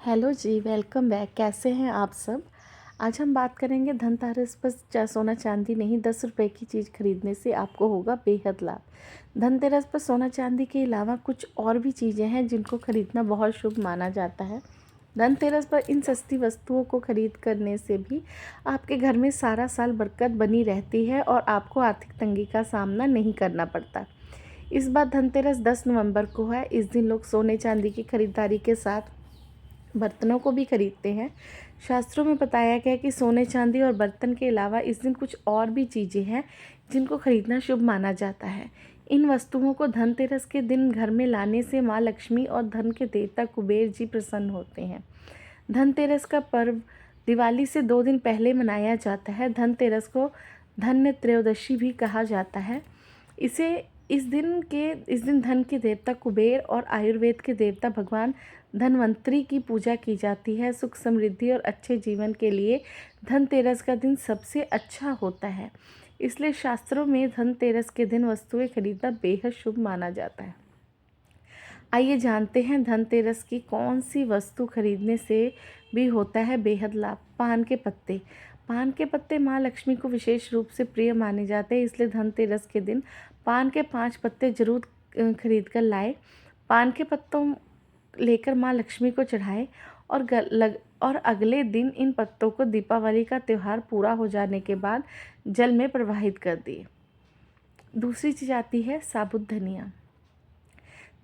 Hello जी, welcome back. कैसे हैं आप सब? आज हम बात करेंगे धनतेरस पर सोना चांदी नहीं, 10 रुपए की चीज़ खरीदने से आपको होगा बेहद लाभ। धनतेरस पर सोना चांदी के अलावा कुछ और भी चीज़ें हैं जिनको खरीदना बहुत शुभ माना जाता है। धनतेरस पर इन सस्ती वस्तुओं को खरीद करने से भी आपके घर में सारा साल बरकत बनी रहती है और आपको आर्थिक तंगी का सामना नहीं करना पड़ता। इस बार धनतेरस 10 नवंबर को है। इस दिन लोग सोने चांदी की खरीदारी के साथ बर्तनों को भी खरीदते हैं। शास्त्रों में बताया गया है कि सोने चांदी और बर्तन के अलावा इस दिन कुछ और भी चीज़ें हैं जिनको खरीदना शुभ माना जाता है। इन वस्तुओं को धनतेरस के दिन घर में लाने से माँ लक्ष्मी और धन के देवता कुबेर जी प्रसन्न होते हैं। धनतेरस का पर्व दिवाली से 2 दिन पहले मनाया जाता है। धनतेरस को धन्य त्रयोदशी भी कहा जाता है। इसे इस दिन धन के देवता कुबेर और आयुर्वेद के देवता भगवान धनवंतरी की पूजा की जाती है। सुख समृद्धि और अच्छे जीवन के लिए धनतेरस का दिन सबसे अच्छा होता है। इसलिए शास्त्रों में धनतेरस के दिन वस्तुएं खरीदना बेहद शुभ माना जाता है। आइए जानते हैं धनतेरस की कौन सी वस्तु खरीदने से भी होता है बेहद लाभ। पान के पत्ते। पान के पत्ते माँ लक्ष्मी को विशेष रूप से प्रिय माने जाते हैं, इसलिए धनतेरस के दिन पान के 5 पत्ते जरूर खरीद कर लाए। पान के पत्तों लेकर माँ लक्ष्मी को चढ़ाए और अगले दिन इन पत्तों को दीपावली का त्यौहार पूरा हो जाने के बाद जल में प्रवाहित कर दिए। दूसरी चीज़ आती है साबुत धनिया।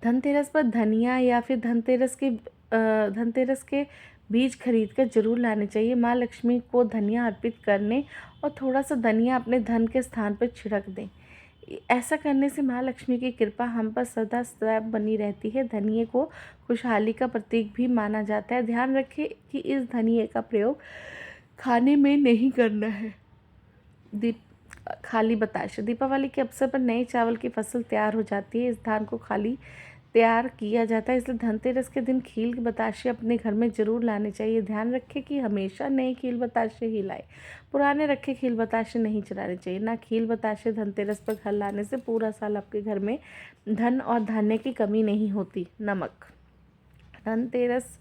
धनतेरस पर धनिया या फिर धनतेरस के बीज खरीद कर जरूर लाने चाहिए। माँ लक्ष्मी को धनिया अर्पित करने और थोड़ा सा धनिया अपने धन के स्थान पर छिड़क दें। ऐसा करने से माँ लक्ष्मी की कृपा हम पर सदा सदैव बनी रहती है। धनिये को खुशहाली का प्रतीक भी माना जाता है। ध्यान रखें कि इस धनिये का प्रयोग खाने में नहीं करना है। खाली बताशे। दीपावली के अवसर पर नए चावल की फसल तैयार हो जाती है। इस धान को खाली तैयार किया जाता है, इसलिए धनतेरस के दिन खील बताशे अपने घर में ज़रूर लाने चाहिए। ध्यान रखें कि हमेशा नए खील बताशे ही लाएं। पुराने रखे खील बताशे नहीं चलाने चाहिए। ना खील बताशे धनतेरस पर घर लाने से पूरा साल आपके घर में धन और धान्य की कमी नहीं होती। नमक। धनतेरस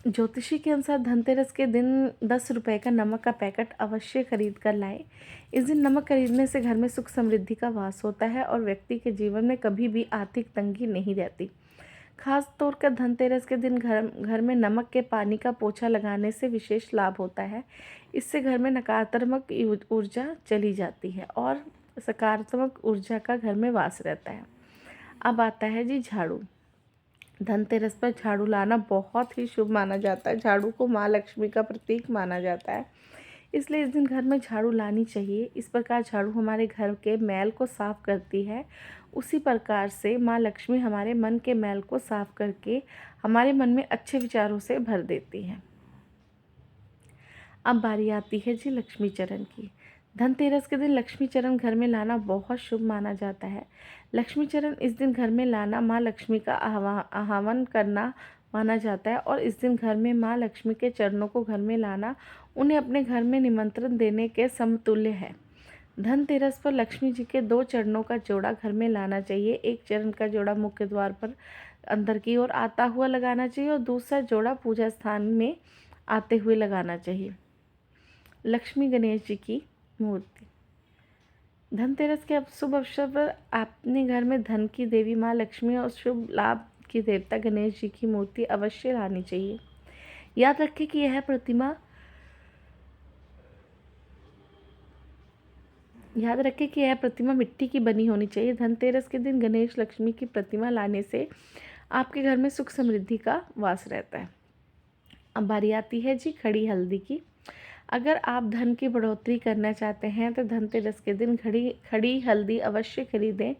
ज्योतिषी के अनुसार धनतेरस के दिन 10 रुपए का नमक का पैकेट अवश्य खरीद कर लाएं। इस दिन नमक खरीदने से घर में सुख समृद्धि का वास होता है और व्यक्ति के जीवन में कभी भी आर्थिक तंगी नहीं रहती। खास तौर पर धनतेरस के दिन घर में नमक के पानी का पोछा लगाने से विशेष लाभ होता है। इससे घर में नकारात्मक ऊर्जा चली जाती है और सकारात्मक ऊर्जा का घर में वास रहता है। अब आता है जी झाड़ू। धनतेरस पर झाड़ू लाना बहुत ही शुभ माना जाता है। झाड़ू को माँ लक्ष्मी का प्रतीक माना जाता है, इसलिए इस दिन घर में झाड़ू लानी चाहिए। इस प्रकार झाड़ू हमारे घर के मैल को साफ करती है। उसी प्रकार से माँ लक्ष्मी हमारे मन के मैल को साफ करके हमारे मन में अच्छे विचारों से भर देती हैं। अब बारी आती है जी लक्ष्मी चरण की। धनतेरस के दिन लक्ष्मी चरण घर में लाना बहुत शुभ माना जाता है। लक्ष्मी चरण इस दिन घर में लाना माँ लक्ष्मी का आह्वान करना माना जाता है और इस दिन घर में माँ लक्ष्मी के चरणों को घर में लाना उन्हें अपने घर में निमंत्रण देने के समतुल्य है। धनतेरस पर लक्ष्मी जी के 2 चरणों का जोड़ा घर में लाना चाहिए। एक चरण का जोड़ा मुख्य द्वार पर अंदर की ओर आता हुआ लगाना चाहिए और दूसरा जोड़ा पूजा स्थान में आते हुए लगाना चाहिए। लक्ष्मी गणेश जी की मूर्ति। धनतेरस के शुभ अवसर पर अपने घर में धन की देवी माँ लक्ष्मी और शुभ लाभ की देवता गणेश जी की मूर्ति अवश्य लानी चाहिए। याद रखें कि यह प्रतिमा मिट्टी की बनी होनी चाहिए। धनतेरस के दिन गणेश लक्ष्मी की प्रतिमा लाने से आपके घर में सुख समृद्धि का वास रहता है। अब बारी आती है जी खड़ी हल्दी की। अगर आप धन की बढ़ोतरी करना चाहते हैं तो धनतेरस के दिन खड़ी हल्दी अवश्य खरीदें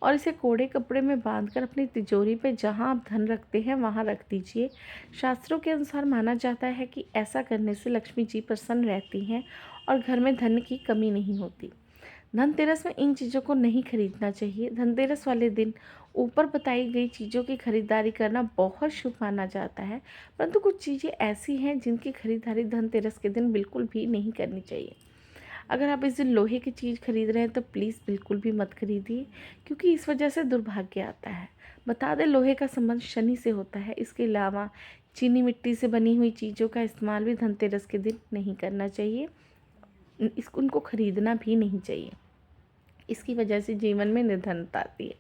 और इसे कोड़े कपड़े में बांधकर अपनी तिजोरी पे जहां आप धन रखते हैं वहां रख दीजिए। शास्त्रों के अनुसार माना जाता है कि ऐसा करने से लक्ष्मी जी प्रसन्न रहती हैं और घर में धन की कमी नहीं होती। धनतेरस में इन चीज़ों को नहीं खरीदना चाहिए। धनतेरस वाले दिन ऊपर बताई गई चीज़ों की खरीदारी करना बहुत शुभ माना जाता है, परंतु कुछ चीज़ें ऐसी हैं जिनकी खरीदारी धनतेरस के दिन बिल्कुल भी नहीं करनी चाहिए। अगर आप इस दिन लोहे की चीज़ खरीद रहे हैं तो प्लीज़ बिल्कुल भी मत खरीदिए, क्योंकि इस वजह से दुर्भाग्य आता है। बता दें, लोहे का संबंध शनि से होता है। इसके अलावा चीनी मिट्टी से बनी हुई चीज़ों का इस्तेमाल भी धनतेरस के दिन नहीं करना चाहिए। उनको खरीदना भी नहीं चाहिए। इसकी वजह से जीवन में निर्धनता आती है।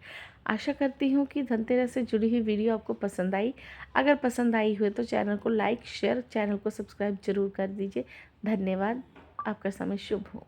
आशा करती हूँ कि धनतेरस से जुड़ी हुई वीडियो आपको पसंद आई। अगर पसंद आई हो तो चैनल को लाइक, शेयर, चैनल को सब्सक्राइब ज़रूर कर दीजिए। धन्यवाद। आपका समय शुभ हो।